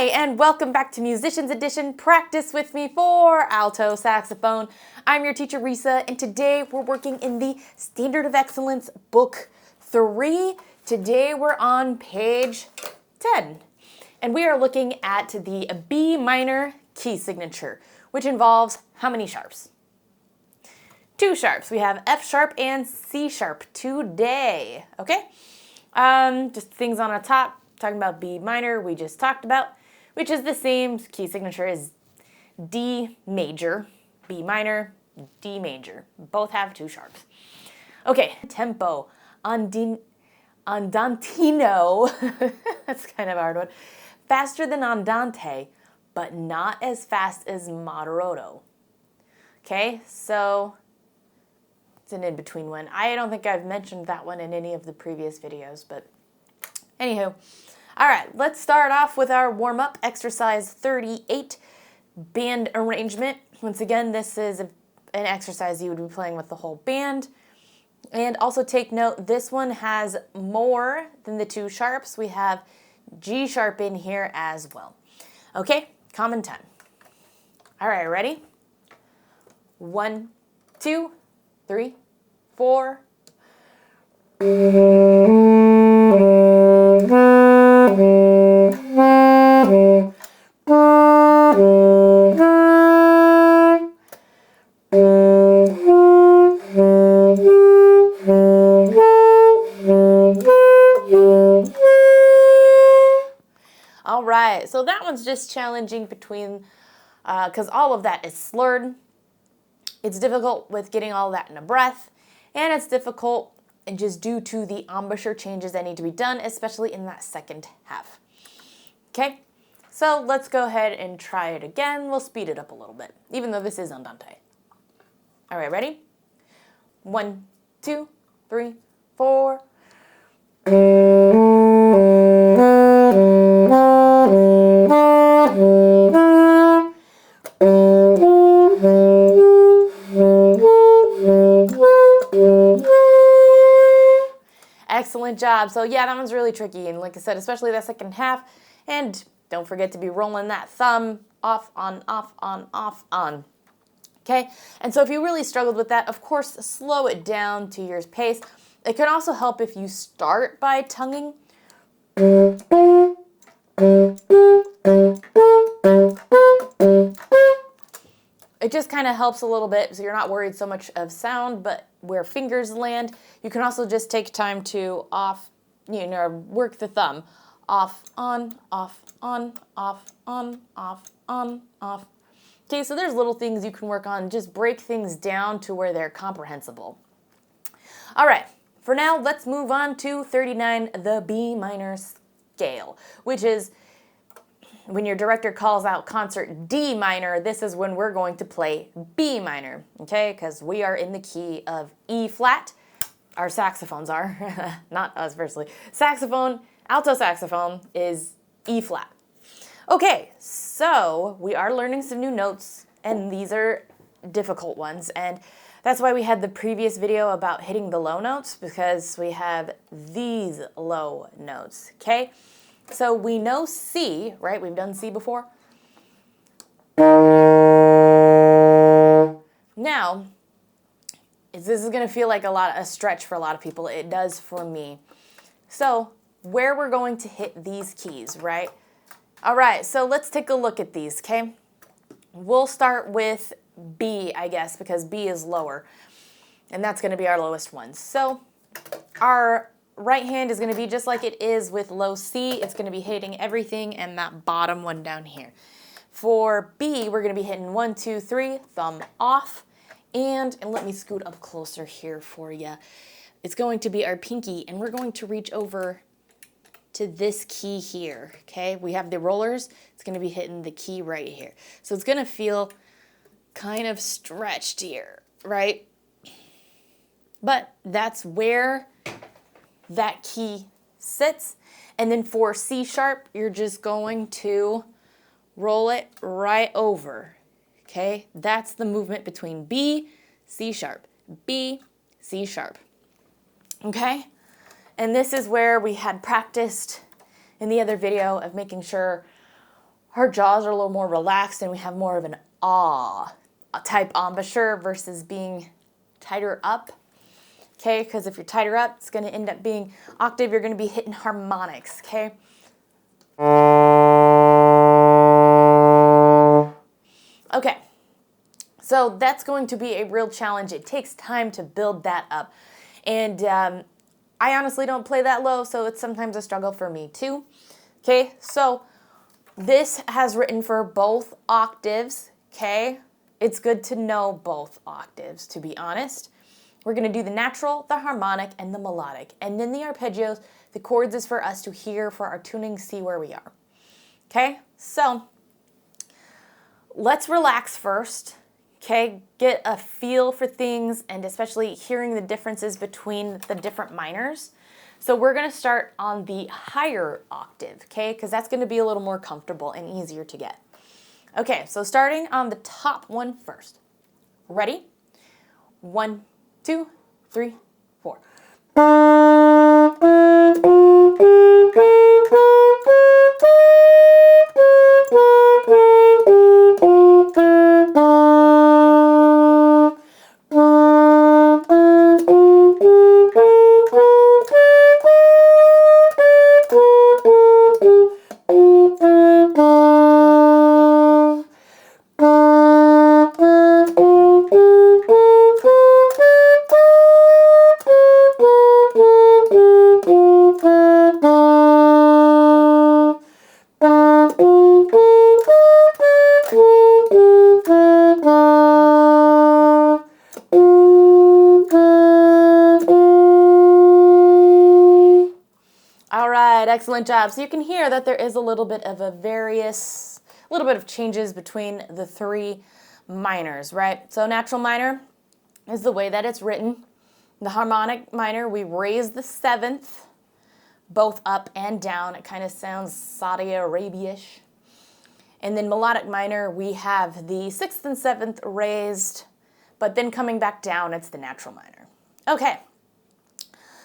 Hi, and welcome back to Musicians Edition. Practice with me for alto saxophone. I'm your teacher, Risa, and today we're working in the Standard of Excellence Book 3. Today we're on page 10, and we are looking at the B minor key signature, which involves how many sharps? 2 sharps. We have F sharp and C sharp today, okay? Just things on the top. Talking about B minor, we just talked about, which is the same key signature as D major, B minor, D major. Both have 2 sharps. Okay, tempo, andantino, that's kind of a hard one. Faster than andante, but not as fast as moderato. Okay, so it's an in-between one. I don't think I've mentioned that one in any of the previous videos, but anywho. All right, let's start off with our warm-up, exercise 38, band arrangement. Once again, this is an exercise you would be playing with the whole band. And also take note, this one has more than the 2 sharps. We have G sharp in here as well. Okay, common time. All right, ready? 1, 2, 3, 4. All right, so that one's just challenging between, because all of that is slurred. It's difficult with getting all that in a breath, and it's difficult just due to the embouchure changes that need to be done, especially in that second half. Okay, so let's go ahead and try it again. We'll speed it up a little bit, even though this is andante. All right, ready? 1, 2, 3, 4. Excellent job. So yeah, that one's really tricky. And like I said, especially that second half. And don't forget to be rolling that thumb off, on, off, on, off, on. Okay? And so if you really struggled with that, of course, slow it down to your pace. It can also help if you start by tonguing. It just kind of helps a little bit so you're not worried so much of sound, but where fingers land. You can also just take time to work the thumb. Off, on, off, on, off, on, off, on, off. Okay, so there's little things you can work on. Just break things down to where they're comprehensible. All right, for now, let's move on to 39, the B minor scale, which is when your director calls out concert D minor, this is when we're going to play B minor, okay? Because we are in the key of E flat. Our saxophones are, not us personally. Saxophone, alto saxophone is E flat. Okay, so we are learning some new notes, and these are difficult ones, and that's why we had the previous video about hitting the low notes, because we have these low notes, okay? So we know C, right? We've done C before. Now, this is going to feel like a stretch for a lot of people. It does for me. So where we're going to hit these keys, right? All right, so let's take a look at these, okay? We'll start with B, I guess, because B is lower. And that's going to be our lowest one. So our right hand is going to be just like it is with low C. It's going to be hitting everything and that bottom one down here. For B, we're going to be hitting 1, 2, 3, thumb off. And let me scoot up closer here for you. It's going to be our pinky, and we're going to reach over to this key here, okay? We have the rollers. It's going to be hitting the key right here. So it's going to feel kind of stretched here, right? But that's where that key sits. And then for C sharp, you're just going to roll it right over, okay? That's the movement between B, C sharp, B, C sharp, okay? And this is where we had practiced in the other video of making sure our jaws are a little more relaxed and we have more of an ah type embouchure versus being tighter up. Okay, because if you're tighter up, it's going to end up being octave. You're going to be hitting harmonics. Okay. Okay, so that's going to be a real challenge. It takes time to build that up. And I honestly don't play that low, so it's sometimes a struggle for me too. Okay, so this has written for both octaves, okay? It's good to know both octaves, to be honest. We're going to do the natural, the harmonic, and the melodic. And then the arpeggios, the chords is for us to hear for our tuning, see where we are. Okay, so let's relax first, okay? Get a feel for things and especially hearing the differences between the different minors. So we're going to start on the higher octave, okay? Because that's going to be a little more comfortable and easier to get. Okay, so starting on the top one first. Ready? 1, 2, 3, 4. Excellent job. So you can hear that there is a little bit of changes between the three minors, right? So natural minor is the way that it's written. The harmonic minor, we raise the 7th, both up and down. It kind of sounds Saudi Arabia-ish. And then melodic minor, we have the 6th and 7th raised, but then coming back down, it's the natural minor. Okay.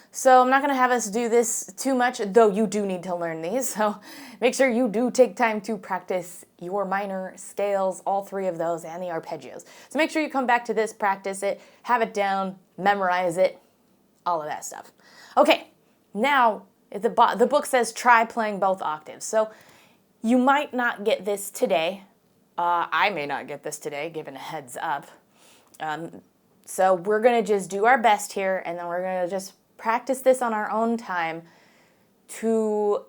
So I'm not going to have us do this too much, though you do need to learn these. So make sure you do take time to practice your minor scales, all three of those, and the arpeggios. So make sure you come back to this, practice it, have it down, memorize it, all of that stuff. Okay, now the book says try playing both octaves. So you might not get this today. I may not get this today, given a heads up. So we're going to just do our best here, and then we're going to just practice this on our own time to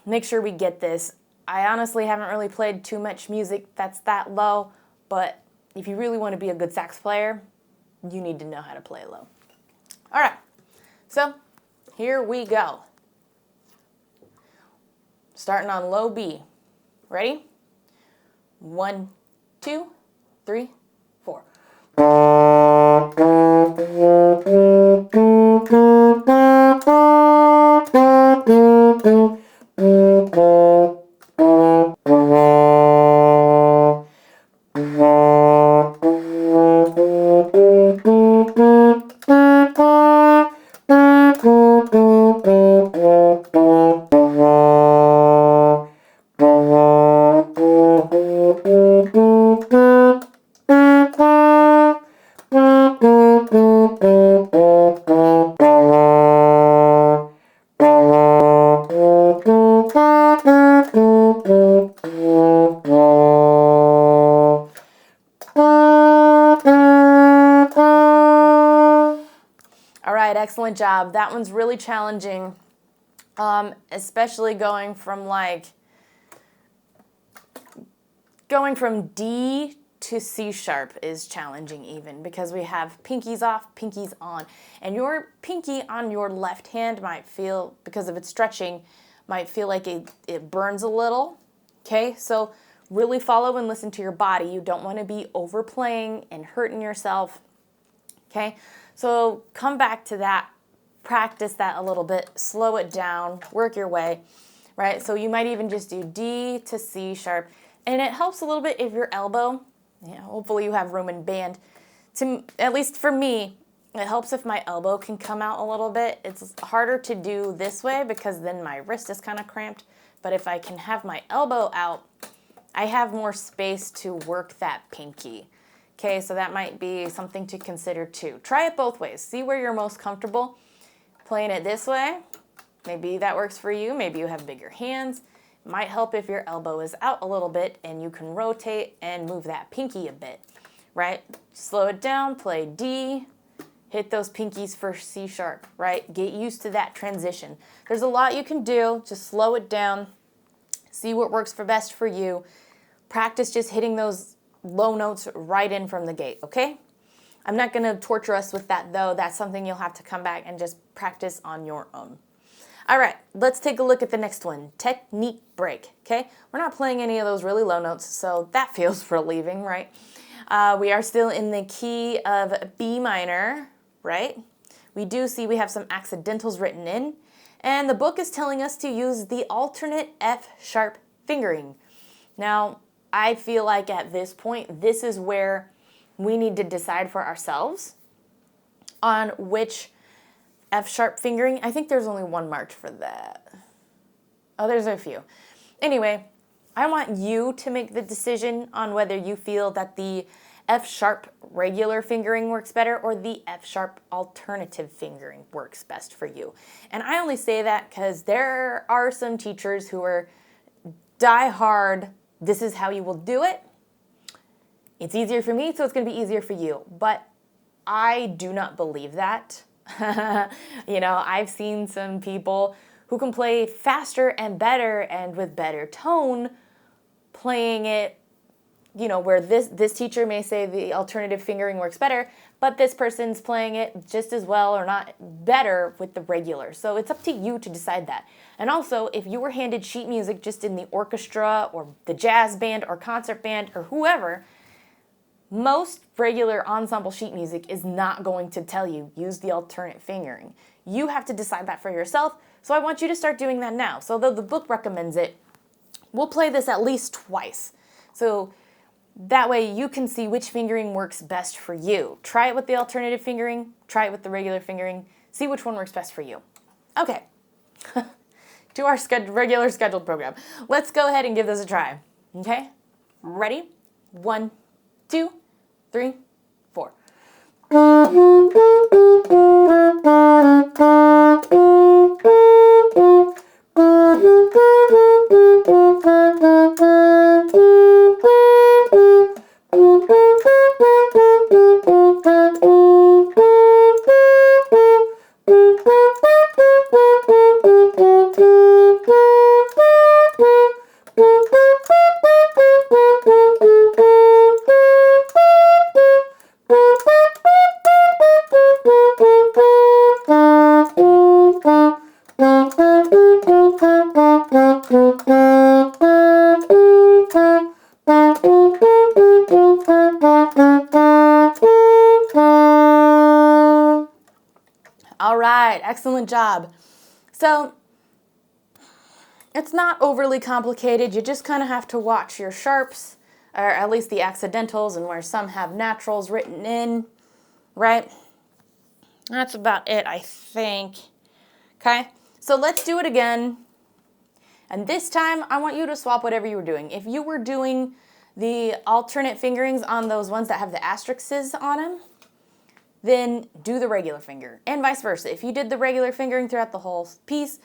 make sure we get this. I honestly haven't really played too much music that's that low, but if you really want to be a good sax player, you need to know how to play low. All right, so here we go. Starting on low B. Ready? 1, 2, 3, 4. Excellent job. That one's really challenging, especially going from D to C sharp is challenging even because we have pinkies off, pinkies on. And your pinky on your left hand might feel, because of its stretching, might feel like it burns a little, okay? So really follow and listen to your body. You don't want to be overplaying and hurting yourself, okay? So come back to that, practice that a little bit, slow it down, work your way, right? So you might even just do D to C sharp. And it helps a little bit if your elbow, hopefully you have room in band. At least for me, it helps if my elbow can come out a little bit. It's harder to do this way because then my wrist is kind of cramped. But if I can have my elbow out, I have more space to work that pinky. Okay, so that might be something to consider too. Try it both ways. See where you're most comfortable playing it this way. Maybe that works for you. Maybe you have bigger hands. It might help if your elbow is out a little bit and you can rotate and move that pinky a bit, right? Slow it down, play D, hit those pinkies for C sharp, right? Get used to that transition. There's a lot you can do. Just slow it down. See what works for best for you. Practice just hitting those low notes right in from the gate, okay? I'm not going to torture us with that, though. That's something you'll have to come back and just practice on your own. All right, let's take a look at the next one, technique break, okay? We're not playing any of those really low notes, so that feels relieving, right? We are still in the key of B minor, right? We do see we have some accidentals written in, and the book is telling us to use the alternate F sharp fingering. Now, I feel like at this point, this is where we need to decide for ourselves on which F sharp fingering. I think there's only one marked for that. Oh, there's a few. Anyway, I want you to make the decision on whether you feel that the F sharp regular fingering works better or the F sharp alternative fingering works best for you. And I only say that because there are some teachers who are die hard, this is how you will do it. It's easier for me, so it's going to be easier for you. But I do not believe that. You know, I've seen some people who can play faster and better and with better tone playing it, you know, where this teacher may say the alternative fingering works better, but this person's playing it just as well or not better with the regular. So it's up to you to decide that. And also, if you were handed sheet music just in the orchestra or the jazz band or concert band or whoever, most regular ensemble sheet music is not going to tell you use the alternate fingering. You have to decide that for yourself, so I want you to start doing that now. So though the book recommends it, we'll play this at least twice. So that way you can see which fingering works best for you. Try it with the alternative fingering, try it with the regular fingering, see which one works best for you. Okay, to our regular scheduled program. Let's go ahead and give this a try, okay? Ready? 1, 2, 3, 4. All right, excellent job. So it's not overly complicated. You just kind of have to watch your sharps, or at least the accidentals, and where some have naturals written in, right? That's about it, I think. Okay, so let's do it again. And this time, I want you to swap whatever you were doing. If you were doing the alternate fingerings on those ones that have the asterisks on them, then do the regular finger, and vice versa. If you did the regular fingering throughout the whole piece,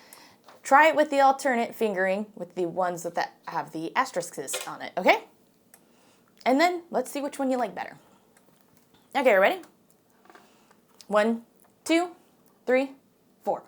try it with the alternate fingering with the ones that have the asterisks on it, okay? And then let's see which one you like better. Okay, ready? 1, 2, 3, 4.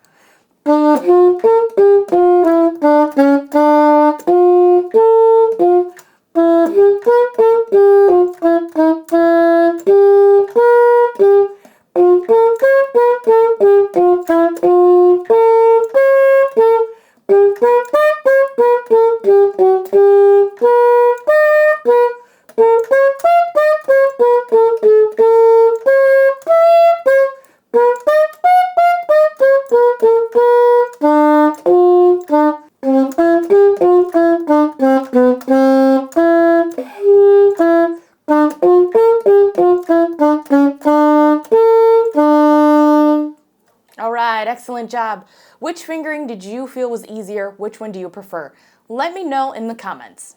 All right, excellent job. Which fingering did you feel was easier? Which one do you prefer? Let me know in the comments.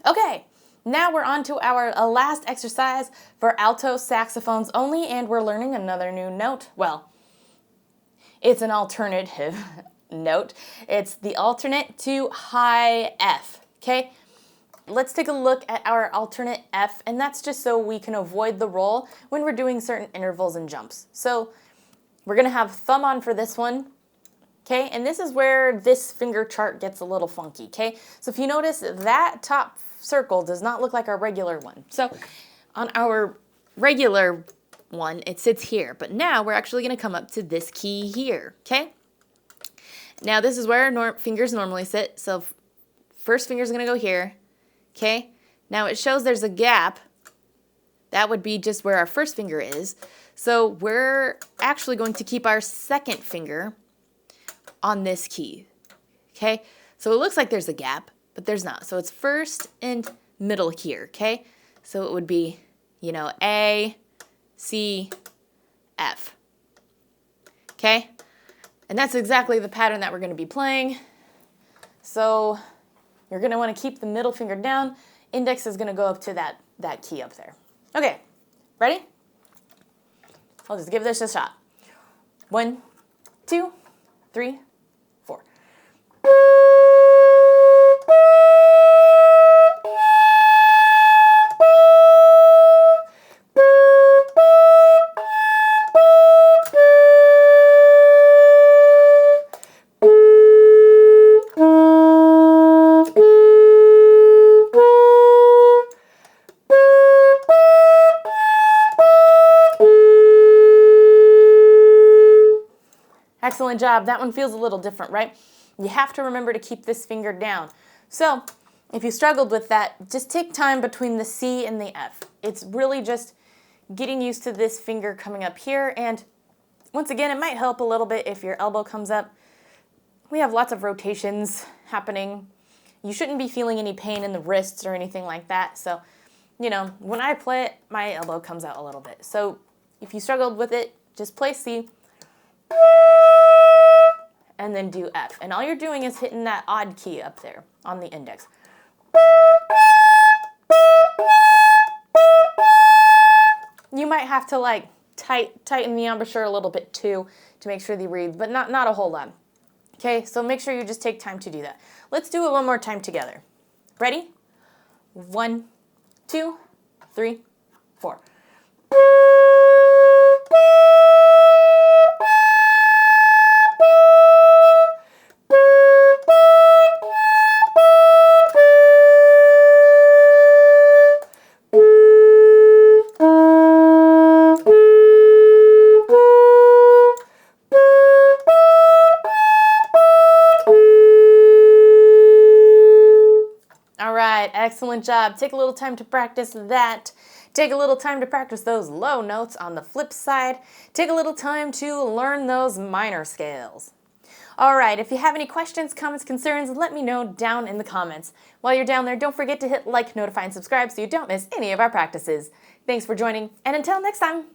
Okay, now we're on to our last exercise for alto saxophones only, and we're learning another new note. Well, it's an alternative note. It's the alternate to high F, okay? Let's take a look at our alternate F, and that's just so we can avoid the roll when we're doing certain intervals and jumps. So we're gonna have thumb on for this one, okay? And this is where this finger chart gets a little funky, okay? So if you notice, that top circle does not look like our regular one. So on our regular one, it sits here, but now we're actually gonna come up to this key here, okay? Now this is where fingers normally sit. So first finger's gonna go here, okay? Now it shows there's a gap. That would be just where our first finger is. So we're actually going to keep our second finger on this key, okay? So it looks like there's a gap, but there's not. So it's first and middle here, okay? So it would be, you know, A, C, F, okay? And that's exactly the pattern that we're gonna be playing. So you're gonna wanna keep the middle finger down. Index is gonna go up to that key up there. Okay, ready? I'll just give this a shot. 1, 2, 3, 4. Excellent job. That one feels a little different, right? You have to remember to keep this finger down. So if you struggled with that, just take time between the C and the F. It's really just getting used to this finger coming up here. And once again, it might help a little bit if your elbow comes up. We have lots of rotations happening. You shouldn't be feeling any pain in the wrists or anything like that. So, you know, when I play it, my elbow comes out a little bit. So if you struggled with it, just play C and then do F. And all you're doing is hitting that odd key up there on the index. You might have to like tighten the embouchure a little bit too to make sure they read, but not a whole lot. Okay, so make sure you just take time to do that. Let's do it one more time together. Ready? 1, 2, 3, 4. Excellent job. Take a little time to practice that. Take a little time to practice those low notes on the flip side. Take a little time to learn those minor scales. All right, if you have any questions, comments, concerns, let me know down in the comments. While you're down there, don't forget to hit like, notify, and subscribe so you don't miss any of our practices. Thanks for joining, and until next time.